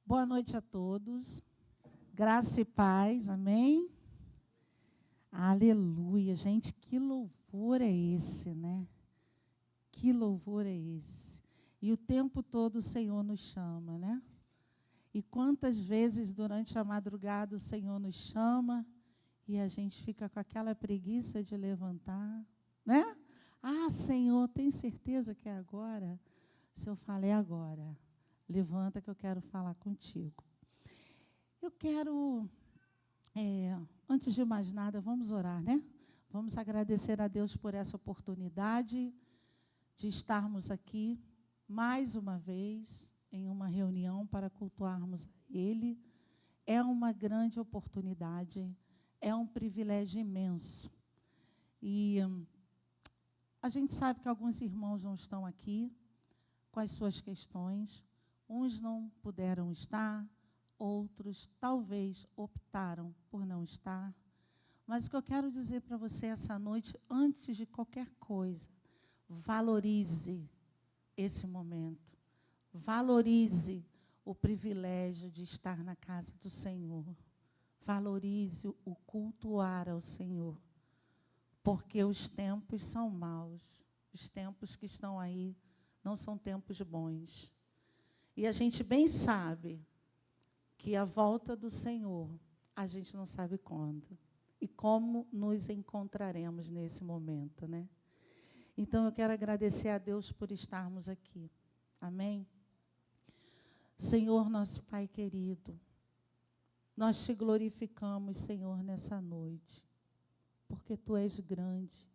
Boa noite a todos. Graça e paz, amém? Aleluia, gente, que louvor é esse, né? Que louvor é esse? E o tempo todo o Senhor nos chama, né? E quantas vezes durante a madrugada o Senhor nos chama e a gente fica com aquela preguiça de levantar, né? Ah, Senhor, tem certeza que é agora? Se eu falei agora, levanta que eu quero falar contigo. Eu quero, antes de mais nada, vamos orar, né? Vamos agradecer a Deus por essa oportunidade de estarmos aqui mais uma vez em uma reunião para cultuarmos a Ele. É uma grande oportunidade, é um privilégio imenso. E a gente sabe que alguns irmãos não estão aqui com as suas questões, uns não puderam estar, outros talvez optaram por não estar. Mas o que eu quero dizer para você essa noite, antes de qualquer coisa, valorize esse momento. Valorize o privilégio de estar na casa do Senhor. Valorize o cultuar ao Senhor. Porque os tempos são maus. Os tempos que estão aí não são tempos bons. E a gente bem sabe que a volta do Senhor, a gente não sabe quando. E como nos encontraremos nesse momento, né? Então, eu quero agradecer a Deus por estarmos aqui. Amém? Senhor, nosso Pai querido, nós te glorificamos, Senhor, nessa noite. Porque Tu és grande,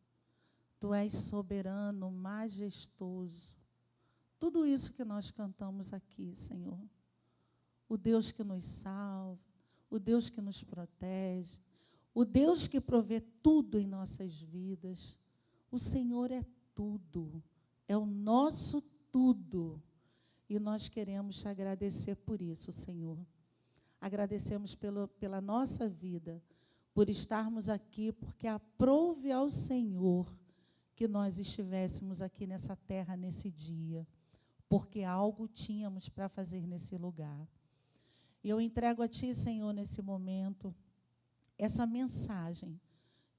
Tu és soberano, majestoso. Tudo isso que nós cantamos aqui, Senhor. O Deus que nos salva, o Deus que nos protege, o Deus que provê tudo em nossas vidas. O Senhor é tudo, é o nosso tudo. E nós queremos te agradecer por isso, Senhor. Agradecemos pela nossa vida, por estarmos aqui, porque aprouve ao Senhor que nós estivéssemos aqui nessa terra, nesse dia. Porque algo tínhamos para fazer nesse lugar. E eu entrego a Ti, Senhor, nesse momento, essa mensagem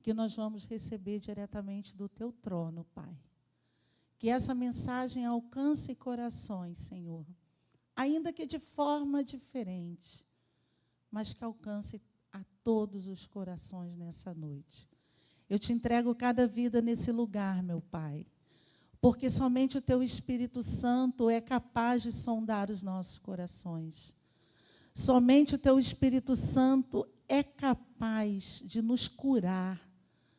que nós vamos receber diretamente do Teu trono, Pai. Que essa mensagem alcance corações, Senhor, ainda que de forma diferente, mas que alcance a todos os corações nessa noite. Eu Te entrego cada vida nesse lugar, meu Pai. Porque somente o Teu Espírito Santo é capaz de sondar os nossos corações. Somente o Teu Espírito Santo é capaz de nos curar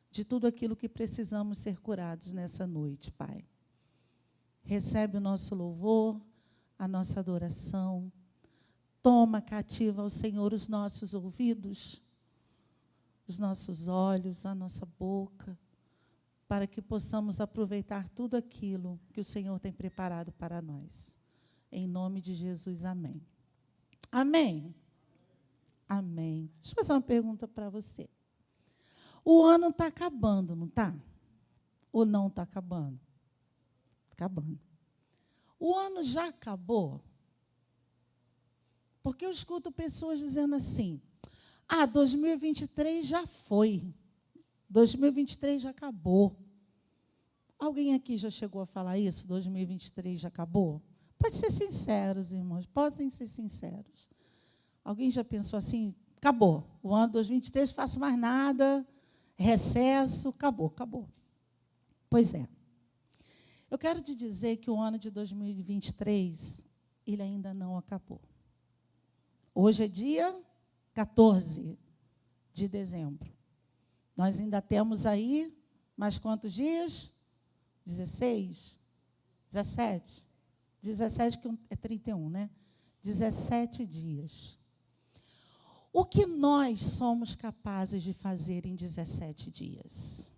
de tudo aquilo que precisamos ser curados nessa noite, Pai. Recebe o nosso louvor, a nossa adoração. Toma cativa ao Senhor os nossos ouvidos, os nossos olhos, a nossa boca, para que possamos aproveitar tudo aquilo que o Senhor tem preparado para nós. Em nome de Jesus, amém. Amém? Amém. Deixa eu fazer uma pergunta para você. O ano está acabando, não está? Ou não está acabando? Acabando. O ano já acabou? Porque eu escuto pessoas dizendo assim, 2023 já foi. 2023 já acabou. Alguém aqui já chegou a falar isso? 2023 já acabou? Pode ser sinceros, irmãos. Podem ser sinceros. Alguém já pensou assim? Acabou. O ano 2023 não faço mais nada. Recesso. Acabou. Pois é. Eu quero te dizer que o ano de 2023, ele ainda não acabou. Hoje é dia 14 de dezembro. Nós ainda temos aí, mais quantos dias? 16? 17? 17 que é 31, né? 17 dias. O que nós somos capazes de fazer em 17 dias?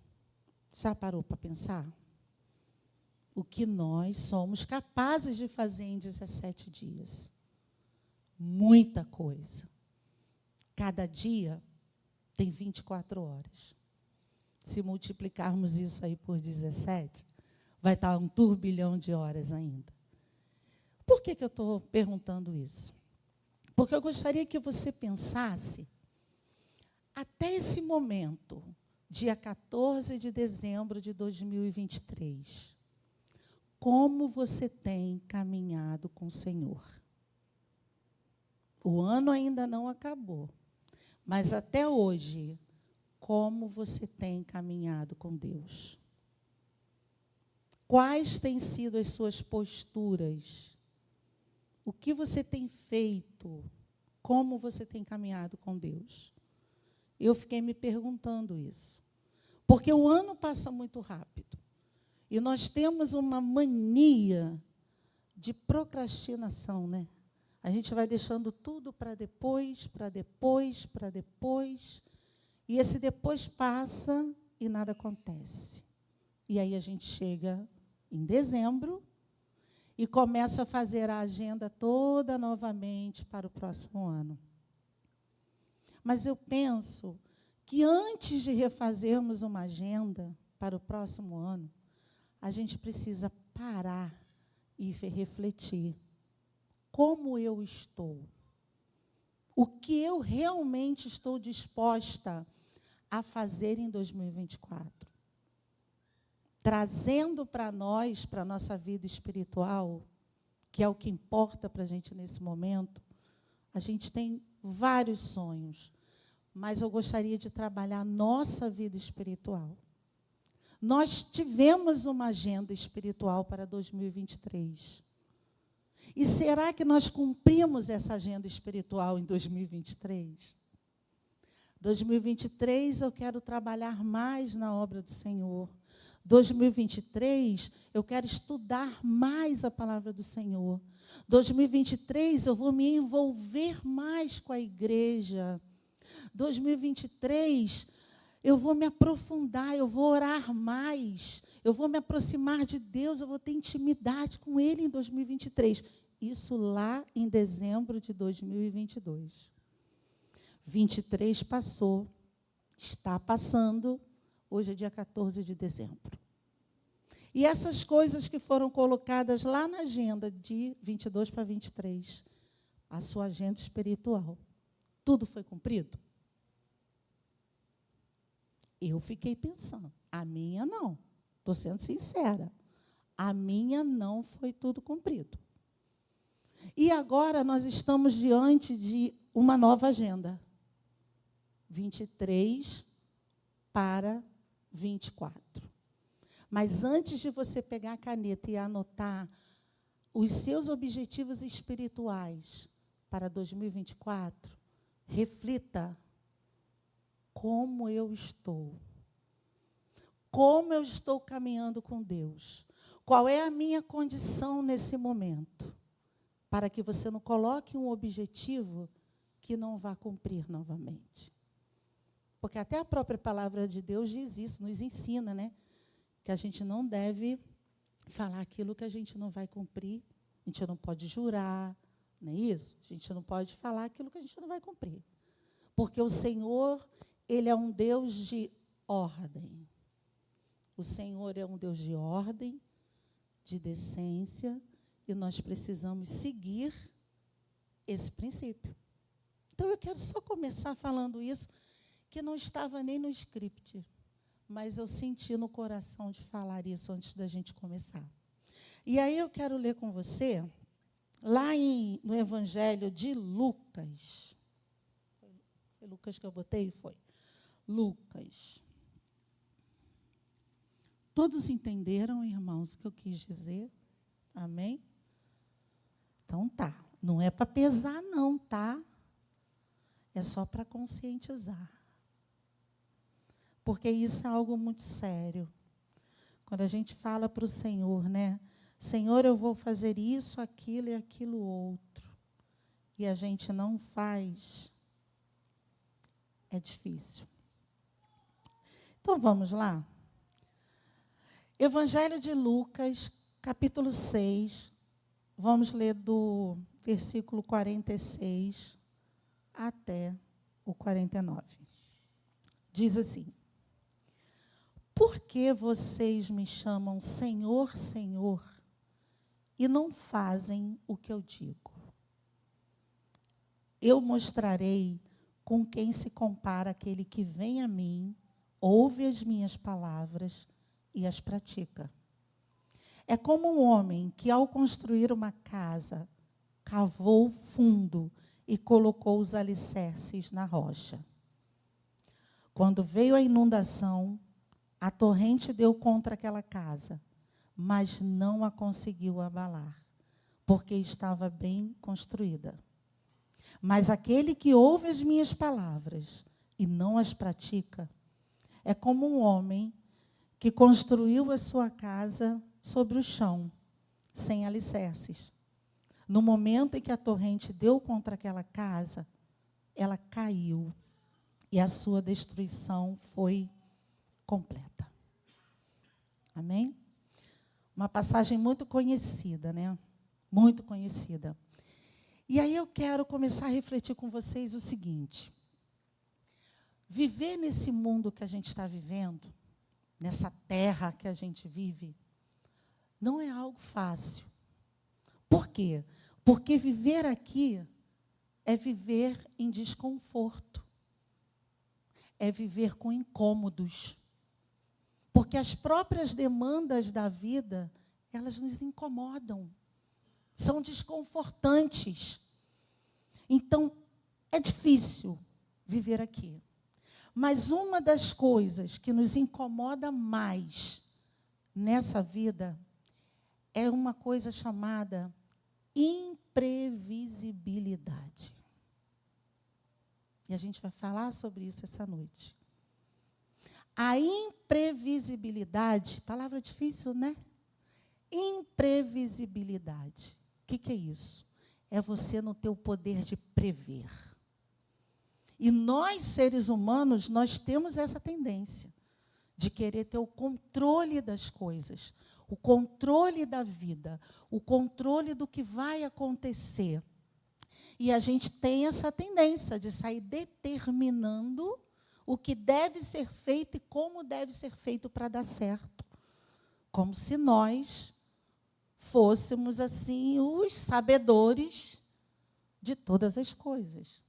Já parou para pensar? O que nós somos capazes de fazer em 17 dias? Muita coisa. Cada dia tem 24 horas. Se multiplicarmos isso aí por 17, vai estar 1 turbilhão de horas ainda. Por que eu estou perguntando isso? Porque eu gostaria que você pensasse, até esse momento, dia 14 de dezembro de 2023, como você tem caminhado com o Senhor? O ano ainda não acabou, mas até hoje, como você tem caminhado com Deus? Quais têm sido as suas posturas? O que você tem feito? Como você tem caminhado com Deus? Eu fiquei me perguntando isso. Porque o ano passa muito rápido. E nós temos uma mania de procrastinação, né? A gente vai deixando tudo para depois, para depois, para depois. E esse depois passa e nada acontece. E aí a gente chega em dezembro e começa a fazer a agenda toda novamente para o próximo ano. Mas eu penso que antes de refazermos uma agenda para o próximo ano, a gente precisa parar e refletir. Como eu estou? O que eu realmente estou disposta a fazer em 2024? Trazendo para nós, para a nossa vida espiritual, que é o que importa para a gente nesse momento, a gente tem vários sonhos, mas eu gostaria de trabalhar a nossa vida espiritual. Nós tivemos uma agenda espiritual para 2023. E será que nós cumprimos essa agenda espiritual em 2023? 2023 eu quero trabalhar mais na obra do Senhor. 2023 eu quero estudar mais a palavra do Senhor. 2023 eu vou me envolver mais com a igreja. 2023 eu vou me aprofundar, eu vou orar mais, eu vou me aproximar de Deus, eu vou ter intimidade com Ele em 2023. Isso lá em dezembro de 2022. 23 passou, está passando, hoje é dia 14 de dezembro. E essas coisas que foram colocadas lá na agenda de 22 para 23, a sua agenda espiritual, tudo foi cumprido? Eu fiquei pensando, a minha não, estou sendo sincera, a minha não foi tudo cumprido. E agora nós estamos diante de uma nova agenda, 23 para 24. Mas antes de você pegar a caneta e anotar os seus objetivos espirituais para 2024, reflita. Como eu estou? Como eu estou caminhando com Deus? Qual é a minha condição nesse momento? Para que você não coloque um objetivo que não vá cumprir novamente. Porque até a própria palavra de Deus diz isso, nos ensina, né? Que a gente não deve falar aquilo que a gente não vai cumprir. A gente não pode jurar, não é isso? A gente não pode falar aquilo que a gente não vai cumprir. Porque o Senhor, Ele é um Deus de ordem. O Senhor é um Deus de ordem, de decência, e nós precisamos seguir esse princípio. Então, eu quero só começar falando isso, que não estava nem no script, mas eu senti no coração de falar isso antes da gente começar. E aí eu quero ler com você, lá no Evangelho de Lucas. Foi Lucas que eu botei? Foi. Lucas. Todos entenderam, irmãos, o que eu quis dizer? Amém? Então tá. Não é para pesar, não, tá? É só para conscientizar. Porque isso é algo muito sério. Quando a gente fala para o Senhor, né? Senhor, eu vou fazer isso, aquilo e aquilo outro. E a gente não faz. É difícil. Então, vamos lá. Evangelho de Lucas, capítulo 6. Vamos ler do versículo 46 até o 49. Diz assim: por que vocês me chamam Senhor, Senhor, e não fazem o que eu digo? eu mostrarei com quem se compara aquele que vem a mim, ouve as minhas palavras e as pratica. É como um homem que, ao construir uma casa, cavou fundo e colocou os alicerces na rocha. Quando veio a inundação, a torrente deu contra aquela casa, mas não a conseguiu abalar, porque estava bem construída. Mas aquele que ouve as minhas palavras e não as pratica, é como um homem que construiu a sua casa sobre o chão, sem alicerces. No momento em que a torrente deu contra aquela casa, ela caiu e a sua destruição foi completa. Amém? Uma passagem muito conhecida, né? Muito conhecida. E aí eu quero começar a refletir com vocês o seguinte: viver nesse mundo que a gente está vivendo, nessa terra que a gente vive, não é algo fácil. Por quê? Porque viver aqui é viver em desconforto, é viver com incômodos. Porque as próprias demandas da vida, elas nos incomodam, são desconfortantes. Então, é difícil viver aqui. Mas uma das coisas que nos incomoda mais nessa vida é uma coisa chamada imprevisibilidade. E a gente vai falar sobre isso essa noite. A imprevisibilidade, palavra difícil, né? Imprevisibilidade. O que é isso? É você não ter o poder de prever. E nós, seres humanos, nós temos essa tendência de querer ter o controle das coisas, o controle da vida, o controle do que vai acontecer. E a gente tem essa tendência de sair determinando o que deve ser feito e como deve ser feito para dar certo. Como se nós fôssemos, assim, os sabedores de todas as coisas.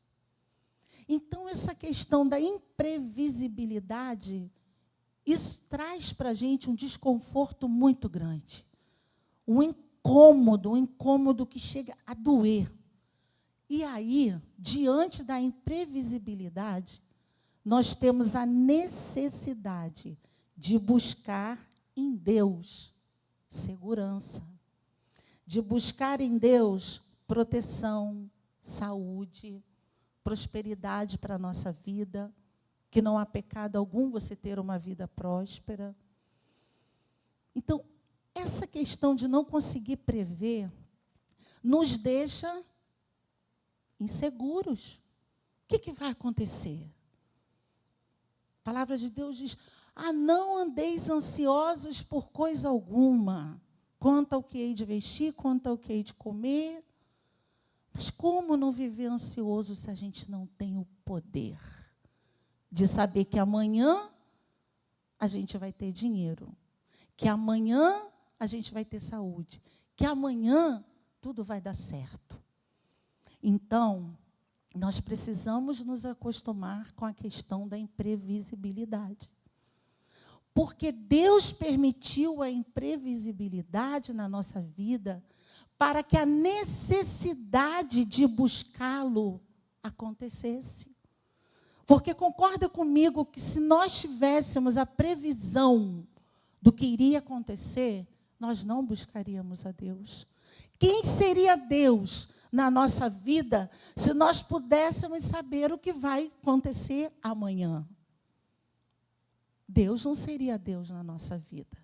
Então, essa questão da imprevisibilidade, isso traz para a gente um desconforto muito grande. Um incômodo que chega a doer. E aí, diante da imprevisibilidade, nós temos a necessidade de buscar em Deus segurança, de buscar em Deus proteção, saúde, prosperidade para a nossa vida, que não há pecado algum você ter uma vida próspera. Então, essa questão de não conseguir prever nos deixa inseguros. O que vai acontecer? A palavra de Deus diz: não andeis ansiosos por coisa alguma, quanto ao que hei de vestir, quanto ao que hei de comer. Mas como não viver ansioso se a gente não tem o poder de saber que amanhã a gente vai ter dinheiro, que amanhã a gente vai ter saúde, que amanhã tudo vai dar certo? Então, nós precisamos nos acostumar com a questão da imprevisibilidade. Porque Deus permitiu a imprevisibilidade na nossa vida para que a necessidade de buscá-lo acontecesse. Porque concorda comigo que se nós tivéssemos a previsão do que iria acontecer, nós não buscaríamos a Deus. Quem seria Deus na nossa vida se nós pudéssemos saber o que vai acontecer amanhã? Deus não seria Deus na nossa vida,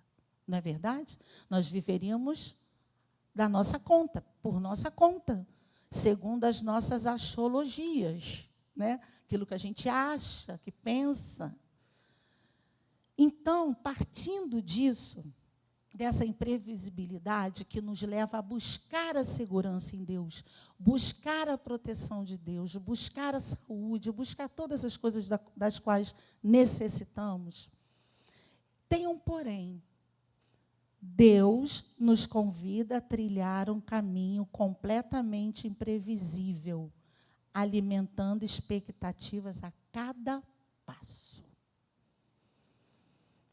não é verdade? Nós viveríamos da nossa conta, por nossa conta, segundo as nossas axiologias, né? Aquilo que a gente acha, que pensa. Então, partindo disso, dessa imprevisibilidade que nos leva a buscar a segurança em Deus, buscar a proteção de Deus, buscar a saúde, buscar todas as coisas das quais necessitamos, tem um porém. Deus nos convida a trilhar um caminho completamente imprevisível, alimentando expectativas a cada passo.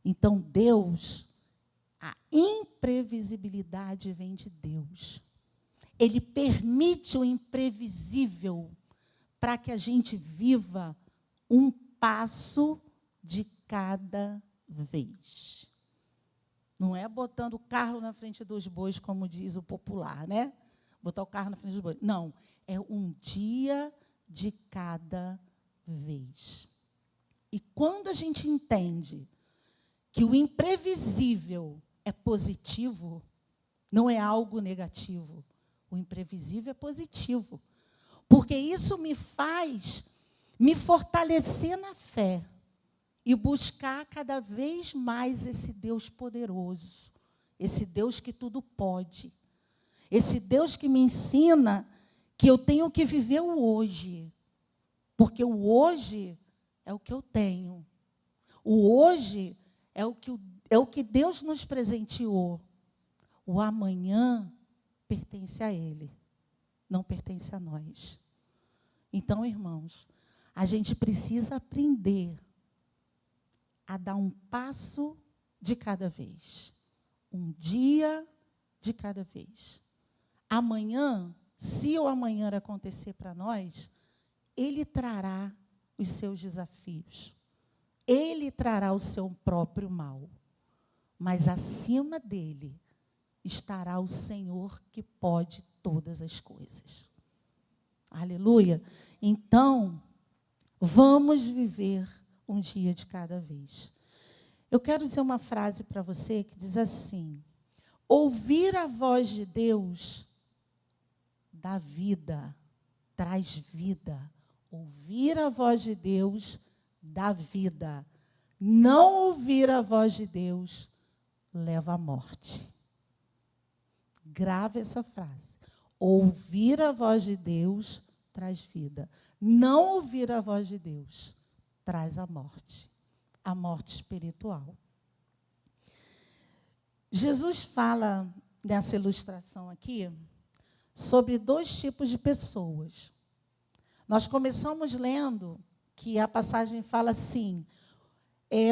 Então, Deus, a imprevisibilidade vem de Deus. Ele permite o imprevisível para que a gente viva um passo de cada vez. Não é botando o carro na frente dos bois, como diz o popular, né? Botar o carro na frente dos bois. Não, é um dia de cada vez. E quando a gente entende que o imprevisível é positivo, não é algo negativo. O imprevisível é positivo. Porque isso me faz me fortalecer na fé e buscar cada vez mais esse Deus poderoso, esse Deus que tudo pode, esse Deus que me ensina que eu tenho que viver o hoje, porque o hoje é o que eu tenho. O hoje é o que Deus nos presenteou. O amanhã pertence a Ele, não pertence a nós. Então, irmãos, a gente precisa aprender a dar um passo de cada vez, um dia de cada vez. Amanhã, se o amanhã acontecer para nós, Ele trará os seus desafios. Ele trará o seu próprio mal. Mas acima dele estará o Senhor que pode todas as coisas. Aleluia. Então, vamos viver um dia de cada vez. Eu quero dizer uma frase para você que diz assim: ouvir a voz de Deus dá vida, traz vida. Ouvir a voz de Deus dá vida. Não ouvir a voz de Deus leva à morte. Grave essa frase. Ouvir a voz de Deus traz vida. Não ouvir a voz de Deus traz a morte espiritual. Jesus fala nessa ilustração aqui sobre 2 tipos de pessoas. Nós começamos lendo que a passagem fala assim: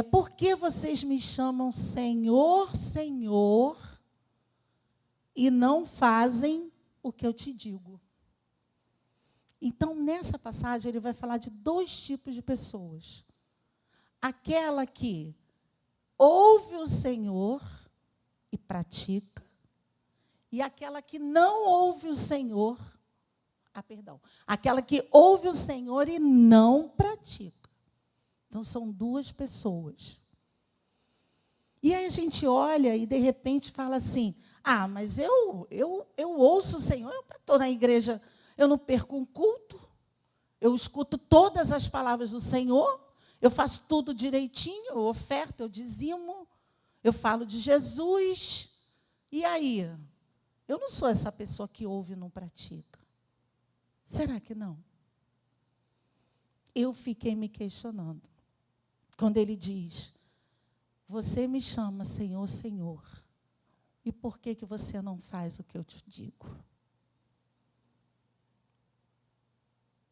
por que vocês me chamam Senhor, Senhor, e não fazem o que eu te digo? Então, nessa passagem, ele vai falar de 2 tipos de pessoas. Aquela que ouve o Senhor e pratica, e aquela que não ouve o Senhor, aquela que ouve o Senhor e não pratica. Então, são 2 pessoas. E aí a gente olha e, de repente, fala assim: mas eu ouço o Senhor, eu estou na igreja, eu não perco um culto, eu escuto todas as palavras do Senhor, eu faço tudo direitinho, eu oferto, eu dizimo, eu falo de Jesus. E aí? Eu não sou essa pessoa que ouve e não pratica. Será que não? Eu fiquei me questionando. Quando ele diz: você me chama Senhor, Senhor, e por que você não faz o que eu te digo?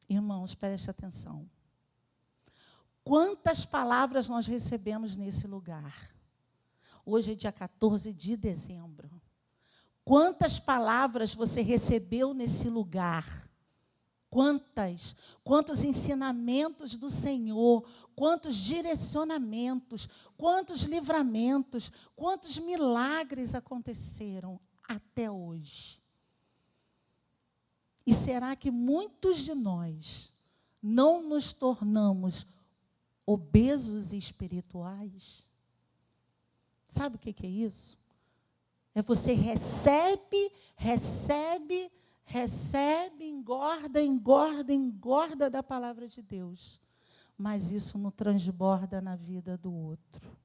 Irmãos, preste atenção. Quantas palavras nós recebemos nesse lugar? Hoje é dia 14 de dezembro. Quantas palavras você recebeu nesse lugar? Quantos ensinamentos do Senhor, quantos direcionamentos, quantos livramentos, quantos milagres aconteceram até hoje. E será que muitos de nós não nos tornamos obesos espirituais? Sabe o que é isso? É você recebe, engorda da palavra de Deus. Mas isso não transborda na vida do outro.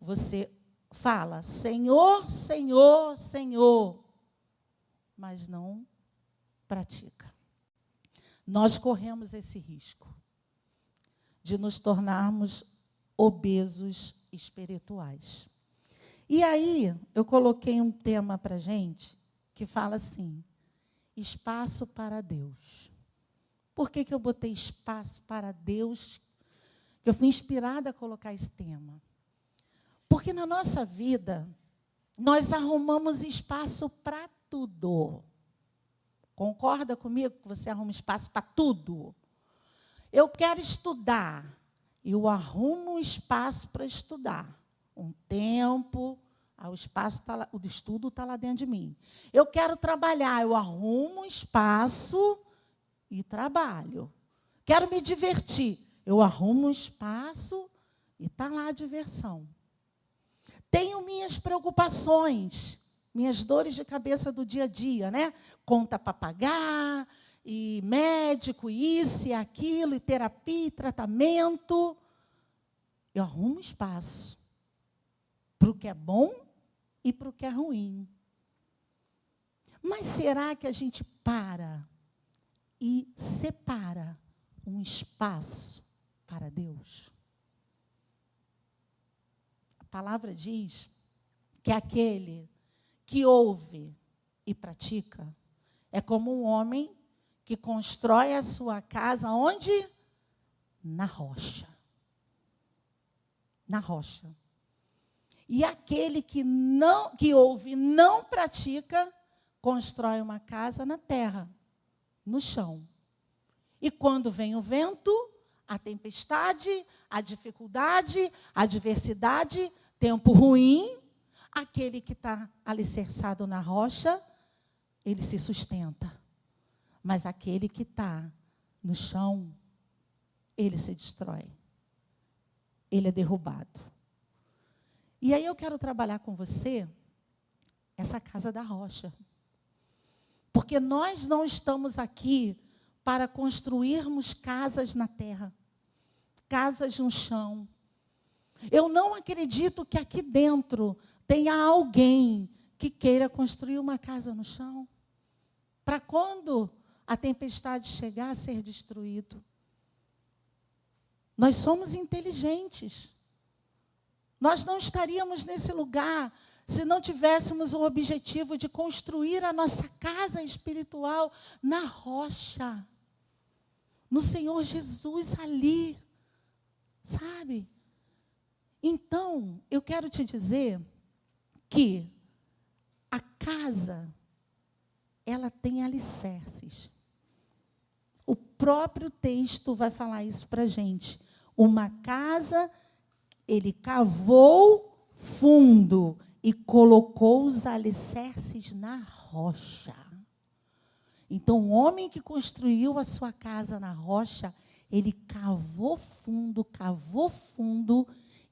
Você fala, Senhor, Senhor, Senhor, mas não pratica. Nós corremos esse risco de nos tornarmos obesos espirituais. E aí, eu coloquei um tema para a gente que fala assim: espaço para Deus. por que eu botei espaço para Deus? Que eu fui inspirada a colocar esse tema. Porque na nossa vida, nós arrumamos espaço para tudo. Concorda comigo que você arruma espaço para tudo? Eu quero estudar. Eu arrumo um espaço para estudar. Um tempo, o espaço o estudo está lá dentro de mim. Eu quero trabalhar. Eu arrumo um espaço e trabalho. Quero me divertir. Eu arrumo um espaço e está lá a diversão. Tenho minhas preocupações, minhas dores de cabeça do dia a dia, né? Conta para pagar, e médico, isso e aquilo, e terapia, e tratamento. Eu arrumo espaço para o que é bom e para o que é ruim. Mas será que a gente para e separa um espaço para Deus? A palavra diz que aquele que ouve e pratica é como um homem que constrói a sua casa onde? Na rocha. Na rocha. E aquele que ouve e não pratica, constrói uma casa na terra, no chão. E quando vem o vento, a tempestade, a dificuldade, a adversidade, tempo ruim, aquele que está alicerçado na rocha, ele se sustenta. Mas aquele que está no chão, ele se destrói. Ele é derrubado. E aí eu quero trabalhar com você essa casa da rocha. Porque nós não estamos aqui para construirmos casas na terra, casas no chão. Eu não acredito que aqui dentro tenha alguém que queira construir uma casa no chão, para quando a tempestade chegar a ser destruído. Nós somos inteligentes. Nós não estaríamos nesse lugar se não tivéssemos o objetivo de construir a nossa casa espiritual na rocha, no Senhor Jesus ali, sabe? Então, eu quero te dizer que a casa, ela tem alicerces. O próprio texto vai falar isso para a gente. Uma casa, ele cavou fundo e colocou os alicerces na rocha. Então, o homem que construiu a sua casa na rocha, ele cavou fundo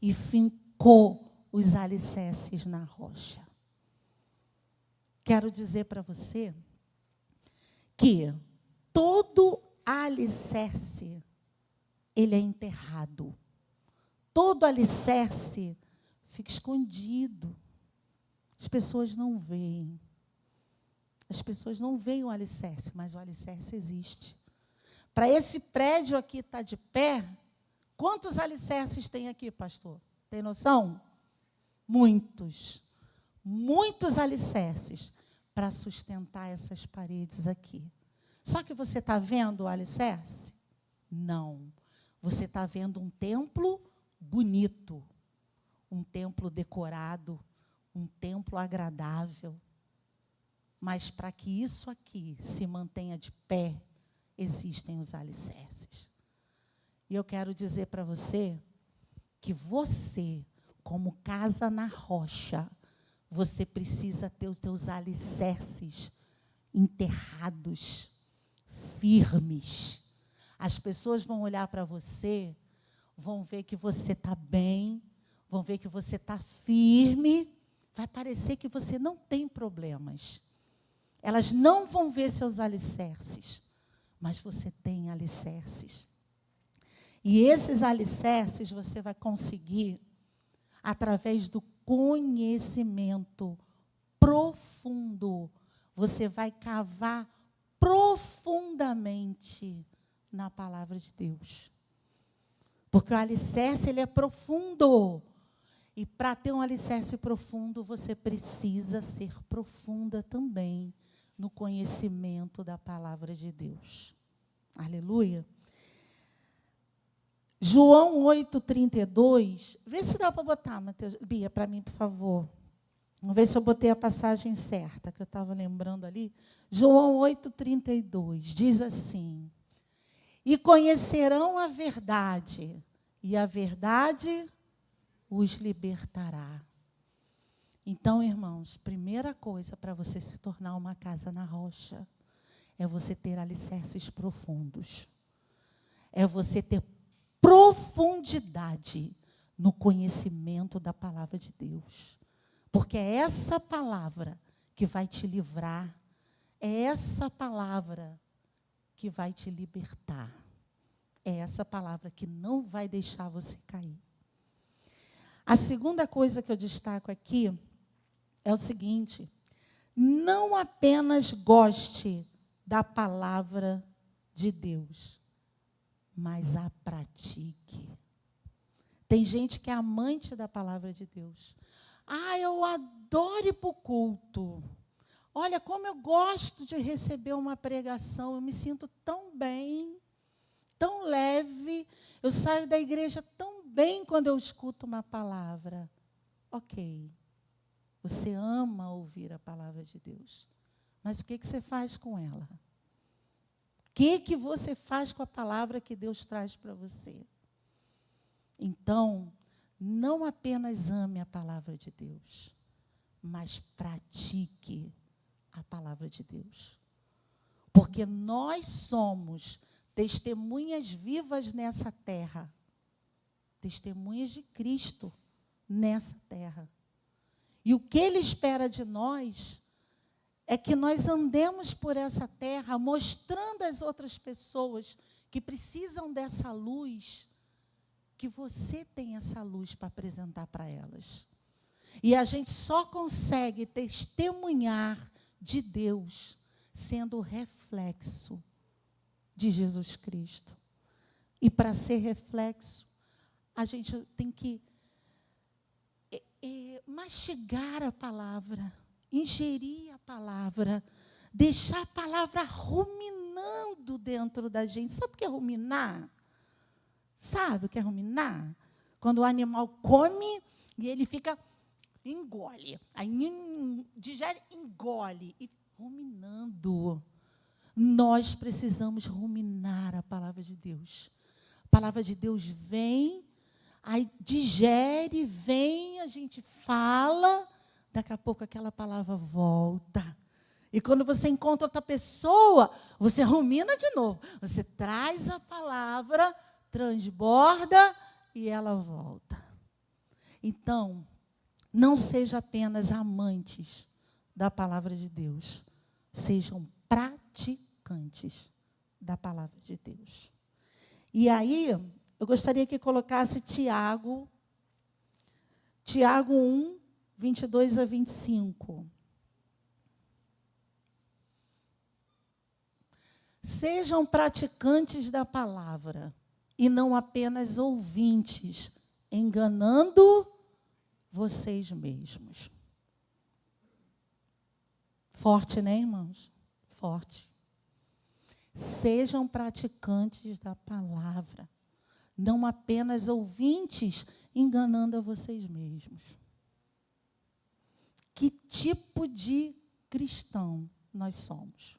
e fincou os alicerces na rocha. Quero dizer para você que todo alicerce, ele é enterrado. Todo alicerce fica escondido. As pessoas não veem. As pessoas não veem o alicerce, mas o alicerce existe. Para esse prédio aqui estar de pé, quantos alicerces tem aqui, pastor? Tem noção? Muitos. Muitos alicerces para sustentar essas paredes aqui. Só que você está vendo o alicerce? Não. Você está vendo um templo bonito, um templo decorado, um templo agradável. Mas para que isso aqui se mantenha de pé, existem os alicerces. E eu quero dizer para você que você, como casa na rocha, você precisa ter os teus alicerces enterrados, firmes. As pessoas vão olhar para você, vão ver que você está bem, vão ver que você está firme, vai parecer que você não tem problemas. Elas não vão ver seus alicerces, mas você tem alicerces. E esses alicerces você vai conseguir através do conhecimento profundo. Você vai cavar profundamente na palavra de Deus. Porque o alicerce, ele é profundo. E para ter um alicerce profundo, você precisa ser profunda também no conhecimento da palavra de Deus. Aleluia. João 8,32. Vê se dá para botar, Mateus. Bia, para mim, por favor. Vamos ver se eu botei a passagem certa, que eu estava lembrando ali. João 8,32 diz assim: e conhecerão a verdade, e a verdade os libertará. Então, irmãos, primeira coisa para você se tornar uma casa na rocha é você ter alicerces profundos. É você ter profundidade no conhecimento da palavra de Deus. Porque é essa palavra que vai te livrar, é essa palavra que vai te libertar. É essa palavra que não vai deixar você cair. A segunda coisa que eu destaco aqui é o seguinte: não apenas goste da palavra de Deus, mas a pratique. Tem gente que é amante da palavra de Deus. Ah, eu adoro ir para o culto. Olha, como eu gosto de receber uma pregação, eu me sinto tão bem, tão leve, eu saio da igreja tão bem quando eu escuto uma palavra. Ok, você ama ouvir a palavra de Deus, mas o que você faz com ela? O que você faz com a palavra que Deus traz para você? Então, não apenas ame a palavra de Deus, mas pratique a palavra de Deus. Porque nós somos testemunhas vivas nessa terra. Testemunhas de Cristo nessa terra. E o que Ele espera de nós é que nós andemos por essa terra mostrando às outras pessoas que precisam dessa luz, que você tem essa luz para apresentar para elas. E a gente só consegue testemunhar de Deus sendo reflexo de Jesus Cristo. E para ser reflexo, a gente tem que mastigar a palavra, ingerir a palavra, deixar a palavra ruminando dentro da gente. Sabe o que é ruminar? Sabe o que é ruminar? Quando o animal come e ele fica, engole. Aí digere, engole. E ruminando. Nós precisamos ruminar a palavra de Deus. A palavra de Deus vem, aí digere, vem, a gente fala, daqui a pouco aquela palavra volta. E quando você encontra outra pessoa, você rumina de novo. Você traz a palavra, transborda e ela volta. Então, não seja apenas amantes da palavra de Deus. Sejam praticantes da palavra de Deus. E aí, eu gostaria que colocasse Tiago 1, 22 a 25. Sejam praticantes da palavra e não apenas ouvintes, enganando vocês mesmos. Forte, né, irmãos? Forte. Sejam praticantes da palavra, não apenas ouvintes, enganando a vocês mesmos. Que tipo de cristão nós somos?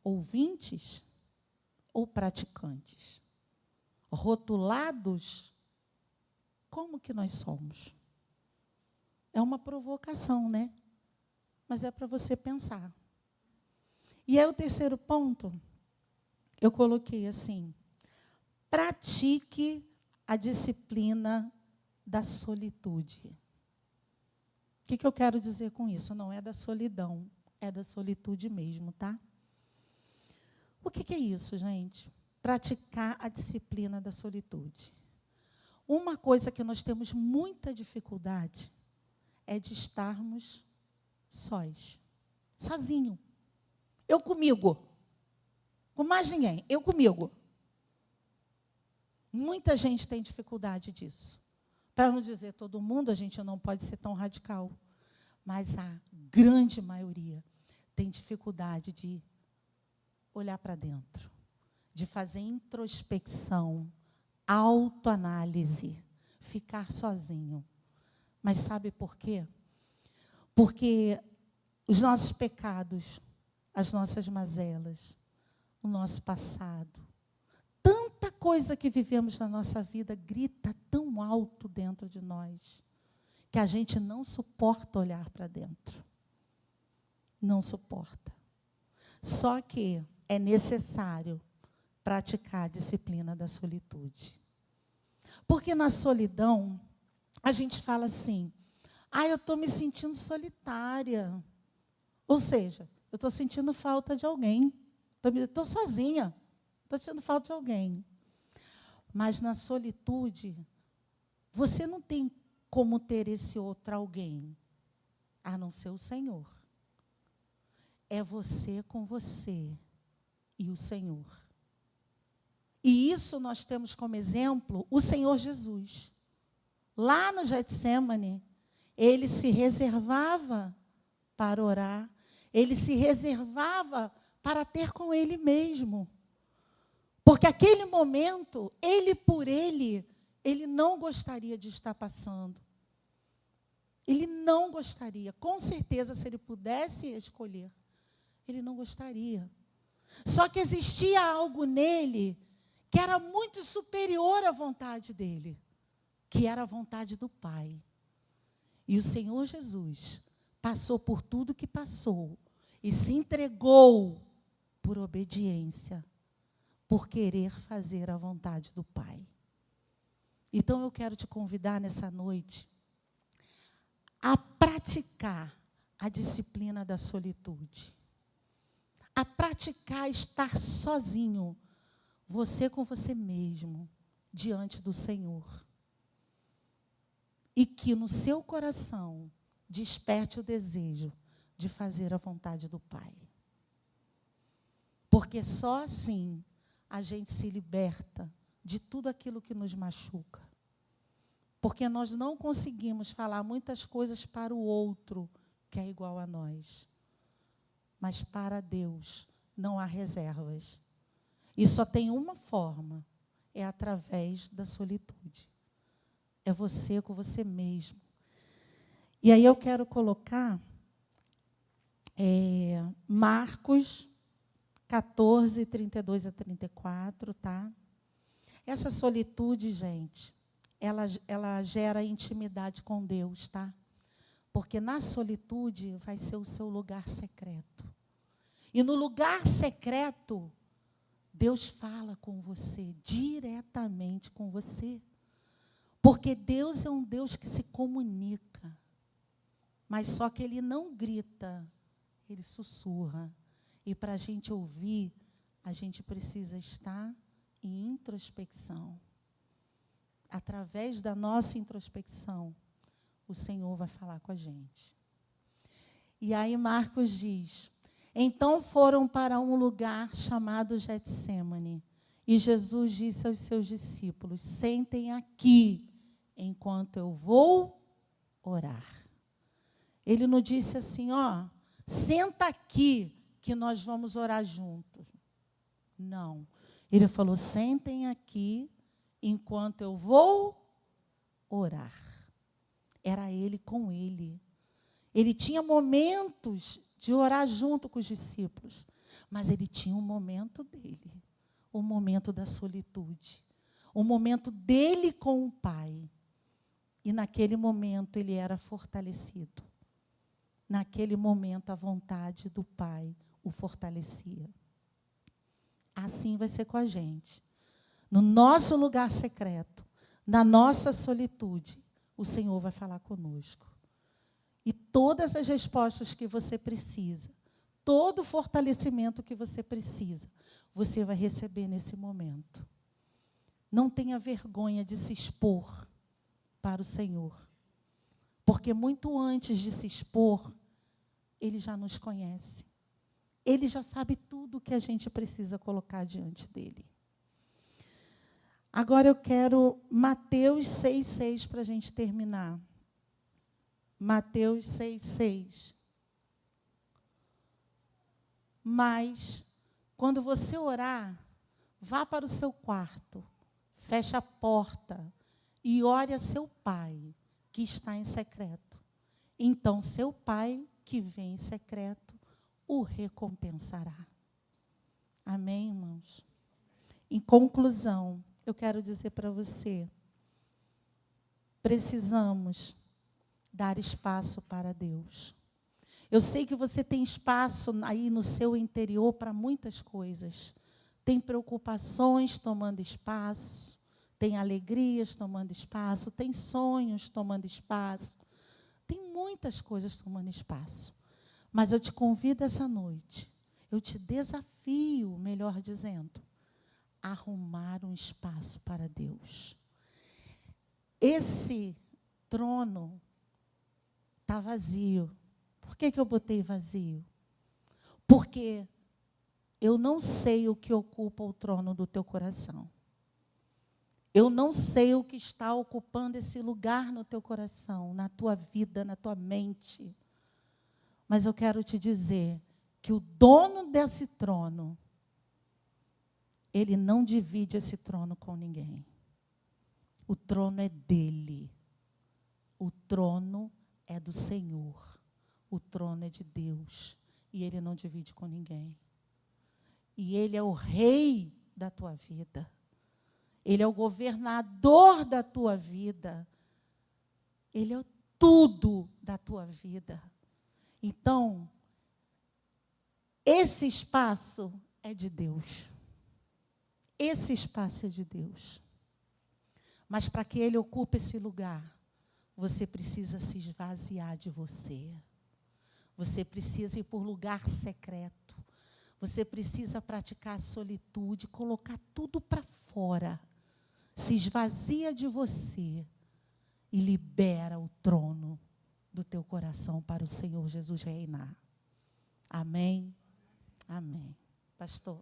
Ouvintes ou praticantes? Rotulados? Como que nós somos? É uma provocação, né? Mas é para você pensar. E aí o terceiro ponto, eu coloquei assim: pratique a disciplina da solitude. O que eu quero dizer com isso? Não é da solidão, é da solitude mesmo, tá? O que é isso, gente? Praticar a disciplina da solitude. Uma coisa que nós temos muita dificuldade é de estarmos sós, sozinho. Eu comigo. Com mais ninguém, eu comigo. Muita gente tem dificuldade disso. Para não dizer todo mundo, a gente não pode ser tão radical. Mas a grande maioria tem dificuldade de olhar para dentro, de fazer introspecção, autoanálise, ficar sozinho. Mas sabe por quê? Porque os nossos pecados, as nossas mazelas, o nosso passado, tanta coisa que vivemos na nossa vida grita tão alto dentro de nós, que a gente não suporta olhar para dentro. Não suporta. Só que é necessário praticar a disciplina da solitude. Porque na solidão, a gente fala assim, eu estou me sentindo solitária. Ou seja, eu estou sentindo falta de alguém. Estou sozinha. Estou sentindo falta de alguém. Mas na solitude, você não tem como ter esse outro alguém, a não ser o Senhor. É você com você e o Senhor. E isso nós temos como exemplo o Senhor Jesus. Lá no Getsêmani, ele se reservava para orar, ele se reservava para ter com ele mesmo. Porque aquele momento, ele não gostaria de estar passando. Ele não gostaria. Com certeza, se ele pudesse escolher, ele não gostaria. Só que existia algo nele que era muito superior à vontade dele, que era a vontade do Pai. E o Senhor Jesus passou por tudo que passou e se entregou por obediência, por querer fazer a vontade do Pai. Então eu quero te convidar nessa noite a praticar a disciplina da solitude. A praticar estar sozinho, você com você mesmo, diante do Senhor. E que no seu coração desperte o desejo de fazer a vontade do Pai. Porque só assim a gente se liberta de tudo aquilo que nos machuca. Porque nós não conseguimos falar muitas coisas para o outro que é igual a nós. Mas para Deus não há reservas. E só tem uma forma, é através da solitude. É você com você mesmo. E aí eu quero colocar Marcos 14, 32 a 34, tá? Essa solitude, gente, ela gera intimidade com Deus, tá? Porque na solitude vai ser o seu lugar secreto. E no lugar secreto, Deus fala com você, diretamente com você. Porque Deus é um Deus que se comunica. Mas só que Ele não grita, Ele sussurra. E para a gente ouvir, a gente precisa estar em introspecção. Através da nossa introspecção, o Senhor vai falar com a gente. E aí Marcos diz, então foram para um lugar chamado Getsêmani. E Jesus disse aos seus discípulos, sentem aqui, enquanto eu vou orar. Ele não disse assim, senta aqui, que nós vamos orar juntos. Não. Ele falou, sentem aqui, enquanto eu vou orar. Era ele com ele. Ele tinha momentos de orar junto com os discípulos, mas ele tinha um momento dele, o momento da solitude, o momento dele com o Pai. E naquele momento ele era fortalecido. Naquele momento a vontade do Pai o fortalecia. Assim vai ser com a gente. No nosso lugar secreto, na nossa solitude, o Senhor vai falar conosco. E todas as respostas que você precisa, todo o fortalecimento que você precisa, você vai receber nesse momento. Não tenha vergonha de se expor para o Senhor. Porque muito antes de se expor, Ele já nos conhece. Ele já sabe tudo o que a gente precisa colocar diante dele. Agora eu quero Mateus 6,6 para a gente terminar. Mateus 6,6. Mas, quando você orar, vá para o seu quarto, feche a porta e ore a seu pai, que está em secreto. Então, seu pai, que vem em secreto, o recompensará. Amém, irmãos? Em conclusão, eu quero dizer para você, precisamos dar espaço para Deus. Eu sei que você tem espaço aí no seu interior para muitas coisas. Tem preocupações tomando espaço, tem alegrias tomando espaço, tem sonhos tomando espaço, tem muitas coisas tomando espaço. Mas eu te convido essa noite, eu te desafio, melhor dizendo, a arrumar um espaço para Deus. Esse trono está vazio. Por que eu botei vazio? Porque eu não sei o que ocupa o trono do teu coração. Eu não sei o que está ocupando esse lugar no teu coração, na tua vida, na tua mente. Mas eu quero te dizer que o dono desse trono, ele não divide esse trono com ninguém. O trono é dele. O trono é do Senhor. O trono é de Deus. E ele não divide com ninguém. E ele é o rei da tua vida. Ele é o governador da tua vida. Ele é tudo da tua vida. Então, esse espaço é de Deus. Esse espaço é de Deus. Mas para que ele ocupe esse lugar, você precisa se esvaziar de você. Você precisa ir por lugar secreto. Você precisa praticar a solitude, colocar tudo para fora. Se esvazia de você e libera o trono do teu coração para o Senhor Jesus reinar. Amém? Amém. Pastor.